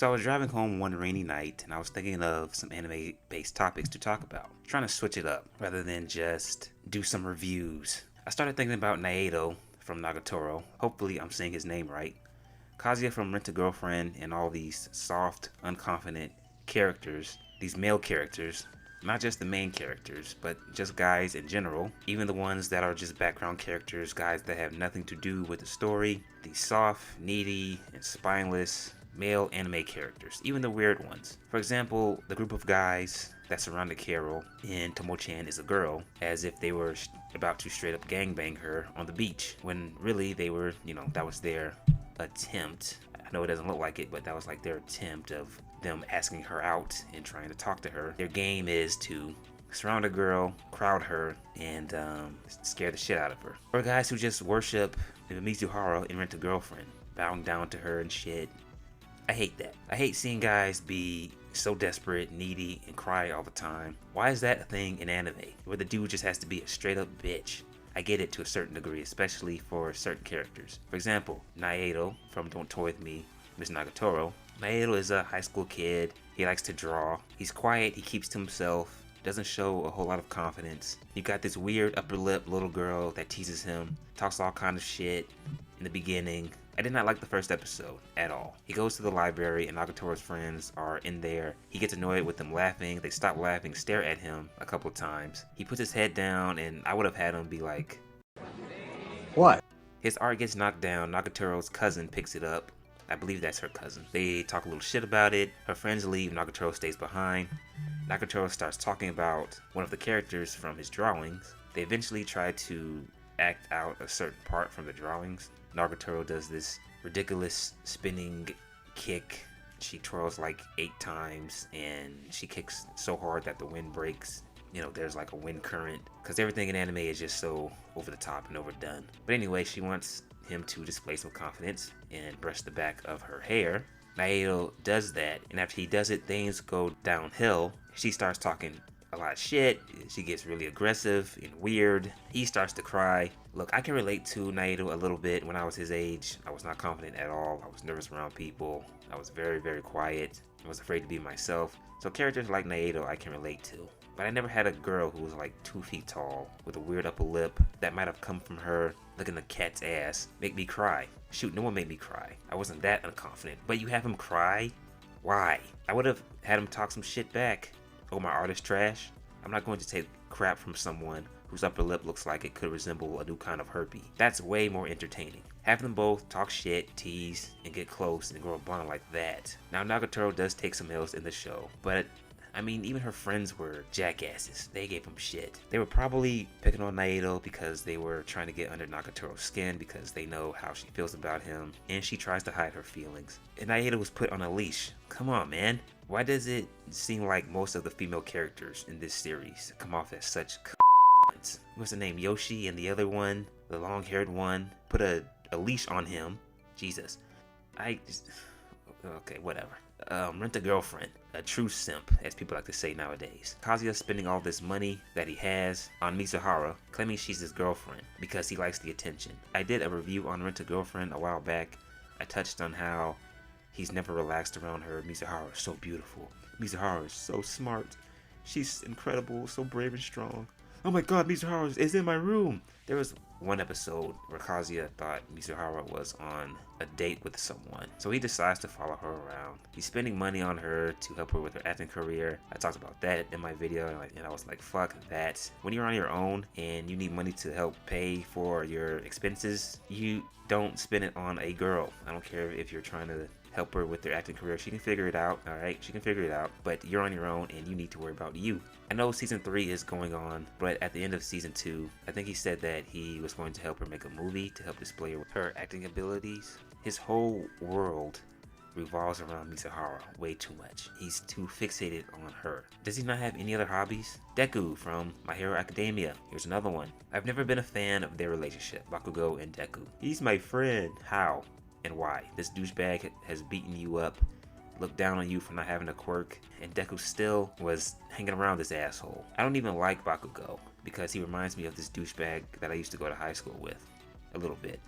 So I was driving home one rainy night and I was thinking of some anime based topics to talk about. Trying to switch it up rather than just do some reviews. I started thinking about Naeto from Nagatoro. Hopefully I'm saying his name right. Kazuya from Rent a Girlfriend, and all these soft, unconfident characters, these male characters, not just the main characters, but just guys in general, even the ones that are just background characters, guys that have nothing to do with the story, these soft, needy, and spineless male anime characters, even the weird ones. For example, the group of guys that surrounded Carol in Tomo-chan is a girl, as if they were about to straight up gangbang her on the beach, when really they were, that was their attempt. I know it doesn't look like it, but that was like their attempt of them asking her out and trying to talk to her. Their game is to surround a girl, crowd her, and scare the shit out of her. Or guys who just worship Mizuhara in Rent a Girlfriend, bowing down to her and shit. I hate that. I hate seeing guys be so desperate, needy, and cry all the time. Why is that a thing in anime, where the dude just has to be a straight up bitch? I get it to a certain degree, especially for certain characters. For example, Naeto from Don't Toy With Me, Miss Nagatoro. Naeto is a high school kid. He likes to draw. He's quiet, he keeps to himself, doesn't show a whole lot of confidence. You got this weird upper lip little girl that teases him, talks all kind of shit in the beginning. I did not like the first episode at all. He goes to the library and Nagatoro's friends are in there. He gets annoyed with them laughing. They stop laughing, stare at him a couple of times. He puts his head down and I would have had him be like, "What?" His art gets knocked down. Nagatoro's cousin picks it up. I believe that's her cousin. They talk a little shit about it. Her friends leave. Nagatoro stays behind. Nagatoro starts talking about one of the characters from his drawings. They eventually try to act out a certain part from the drawings. Nagatoro does this ridiculous spinning kick. She twirls like 8 times and she kicks so hard that the wind breaks. There's like a wind current, because everything in anime is just so over the top and overdone. But anyway, she wants him to display some confidence and brush the back of her hair. Naeto does that, and after he does it, things go downhill. She starts talking a lot of shit. She gets really aggressive and weird. He starts to cry. Look, I can relate to Naeto a little bit. When I was his age, I was not confident at all. I was nervous around people. I was very, very quiet. I was afraid to be myself. So characters like Naeto I can relate to. But I never had a girl who was like 2 feet tall with a weird upper lip that might have come from her licking a cat's ass make me cry. Shoot, no one made me cry. I wasn't that unconfident. But you have him cry? Why? I would have had him talk some shit back. Oh, my art is trash? I'm not going to take crap from someone whose upper lip looks like it could resemble a new kind of herpes. That's way more entertaining. Have them both talk shit, tease, and get close and grow a bond like that. Now, Nagatoro does take some L's in the show, but even her friends were jackasses. They gave him shit. They were probably picking on Naeto because they were trying to get under Nagatoro's skin because they know how she feels about him, and she tries to hide her feelings. And Naeto was put on a leash. Come on, man. Why does it seem like most of the female characters in this series come off as such What's the name? Yoshi and the other one, the long-haired one, put a leash on him. Jesus. Okay, whatever. Rent a Girlfriend, a true simp, as people like to say nowadays. Kazuya spending all this money that he has on Mizuhara, claiming she's his girlfriend because he likes the attention. I did a review on Rent a Girlfriend a while back. I touched on how he's never relaxed around her. Mizuhara is so beautiful. Mizuhara is so smart. She's incredible, so brave and strong. Oh my god, Mizuhara is in my room! There was one episode where Kazuya thought Mizuhara was on a date with someone, so he decides to follow her around. He's spending money on her to help her with her acting career. I talked about that in my video, and I was like, fuck that. When you're on your own and you need money to help pay for your expenses, you don't spend it on a girl. I don't care if you're trying to help her with their acting career. She can figure it out, alright? She can figure it out, but you're on your own and you need to worry about you. I know season 3 is going on, but at the end of season 2, I think he said that he was going to help her make a movie to help display her acting abilities. His whole world revolves around Mizuhara way too much. He's too fixated on her. Does he not have any other hobbies? Deku from My Hero Academia. Here's another one. I've never been a fan of their relationship, Bakugo and Deku. He's my friend. How? And why? This douchebag has beaten you up, looked down on you for not having a quirk, and Deku still was hanging around this asshole. I don't even like Bakugo because he reminds me of this douchebag that I used to go to high school with. A little bit.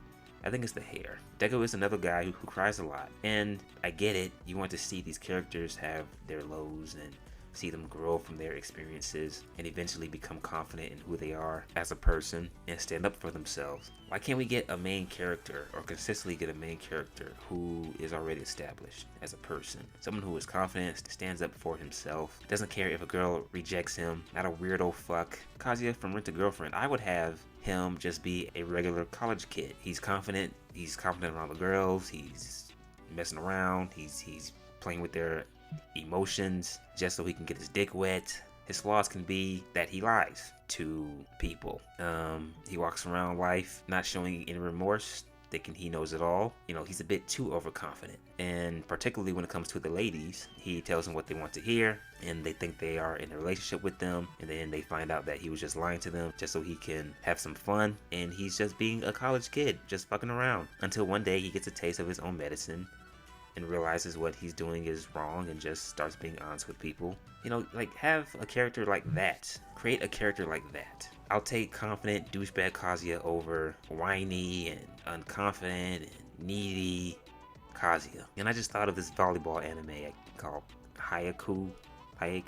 I think it's the hair. Deku is another guy who cries a lot, and I get it. You want to see these characters have their lows and see them grow from their experiences and eventually become confident in who they are as a person and stand up for themselves. Why can't we get a main character, or consistently get a main character who is already established as a person? Someone who is confident, stands up for himself, doesn't care if a girl rejects him, not a weirdo fuck. Kazuya from Rent a Girlfriend, I would have him just be a regular college kid. He's confident around the girls, he's messing around, he's playing with their emotions just so he can get his dick wet. His flaws can be that he lies to people. He walks around life not showing any remorse, thinking he knows it all. You know, he's a bit too overconfident. And particularly when it comes to the ladies, he tells them what they want to hear, and they think they are in a relationship with them, and then they find out that he was just lying to them just so he can have some fun, and he's just being a college kid, just fucking around. Until one day he gets a taste of his own medicine and realizes what he's doing is wrong and just starts being honest with people. You know, like, have a character like that. Create a character like that. I'll take confident douchebag Kazuya over whiny and unconfident and needy Kazuya. And I just thought of this volleyball anime called Hayaku. I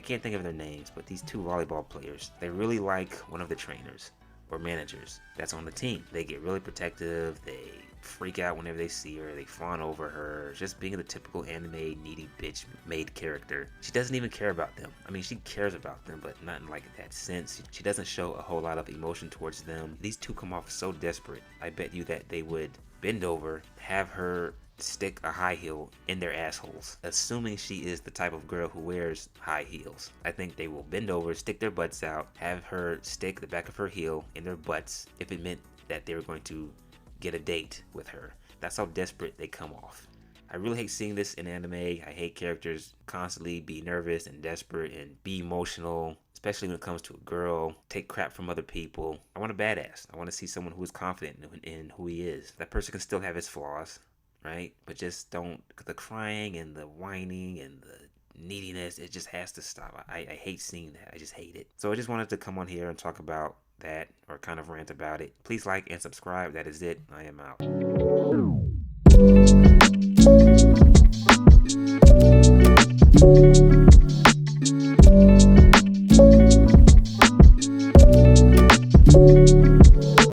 can't think of their names, but these two volleyball players, they really like one of the trainers or managers that's on the team. They get really protective, they freak out whenever they see her, they fawn over her, just being the typical anime needy bitch maid character. She doesn't even care about them. I mean, she cares about them, but not in like that sense. She doesn't show a whole lot of emotion towards them. These two come off so desperate. I bet you that they would bend over, have her stick a high heel in their assholes, assuming she is the type of girl who wears high heels. I think they will bend over, stick their butts out, have her stick the back of her heel in their butts if it meant that they were going to get a date with her. That's how desperate they come off. I really hate seeing this in anime. I hate characters constantly be nervous and desperate and be emotional, especially when it comes to a girl, take crap from other people. I want a badass. I want to see someone who is confident in who he is. That person can still have his flaws, right? But just don't, the crying and the whining and the neediness, it just has to stop. I hate seeing that. I just hate it. So I just wanted to come on here and talk about that, or kind of rant about it. Please like and subscribe. That is it. I am out.